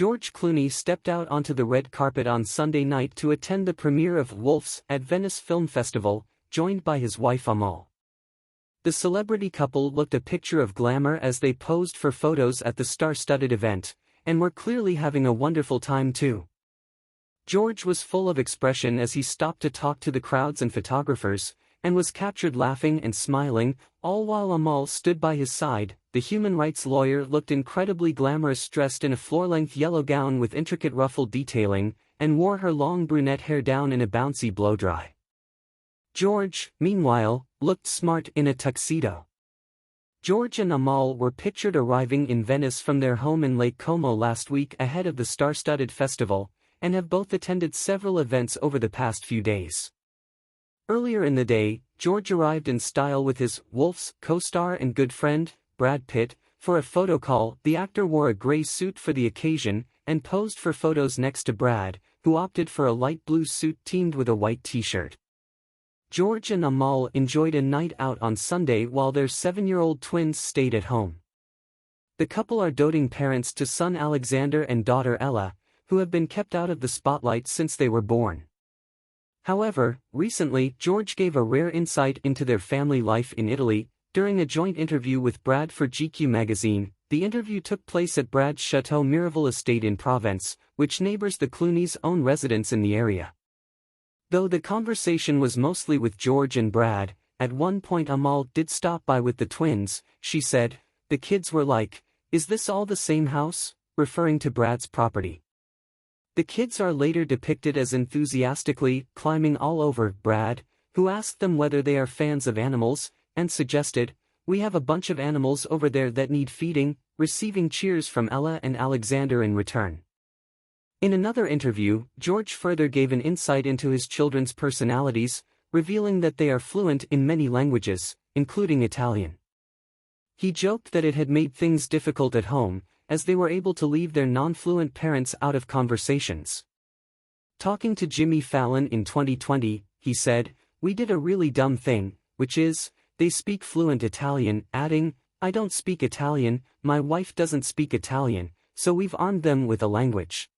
George Clooney stepped out onto the red carpet on Sunday night to attend the premiere of Wolf's at Venice Film Festival, joined by his wife Amal. The celebrity couple looked a picture of glamour as they posed for photos at the star-studded event, and were clearly having a wonderful time too. George was full of expression as he stopped to talk to the crowds and photographers, and was captured laughing and smiling, all while Amal stood by his side. The human rights lawyer looked incredibly glamorous, dressed in a floor-length yellow gown with intricate ruffled detailing, and wore her long brunette hair down in a bouncy blow-dry. George, meanwhile, looked smart in a tuxedo. George and Amal were pictured arriving in Venice from their home in Lake Como last week ahead of the star-studded festival, and have both attended several events over the past few days. Earlier in the day, George arrived in style with his Wolf's co-star and good friend, Brad Pitt, for a photo call. The actor wore a gray suit for the occasion, and posed for photos next to Brad, who opted for a light blue suit teamed with a white t-shirt. George and Amal enjoyed a night out on Sunday while their 7-year-old twins stayed at home. The couple are doting parents to son Alexander and daughter Ella, who have been kept out of the spotlight since they were born. However, recently George gave a rare insight into their family life in Italy. During a joint interview with Brad for GQ magazine. The interview took place at Brad's Chateau Miraval estate in Provence, which neighbors the Clooney's own residence in the area. Though the conversation was mostly with George and Brad, at one point Amal did stop by with the twins. She said, "The kids were like, 'Is this all the same house?' referring to Brad's property. The kids are later depicted as enthusiastically climbing all over Brad, who asked them whether they are fans of animals, and suggested, "We have a bunch of animals over there that need feeding," receiving cheers from Ella and Alexander in return. In another interview, George further gave an insight into his children's personalities, revealing that they are fluent in many languages, including Italian. He joked that it had made things difficult at home, as they were able to leave their non-fluent parents out of conversations. Talking to Jimmy Fallon in 2020, he said, "We did a really dumb thing, which is, they speak fluent Italian," adding, "I don't speak Italian, my wife doesn't speak Italian, so we've armed them with a language."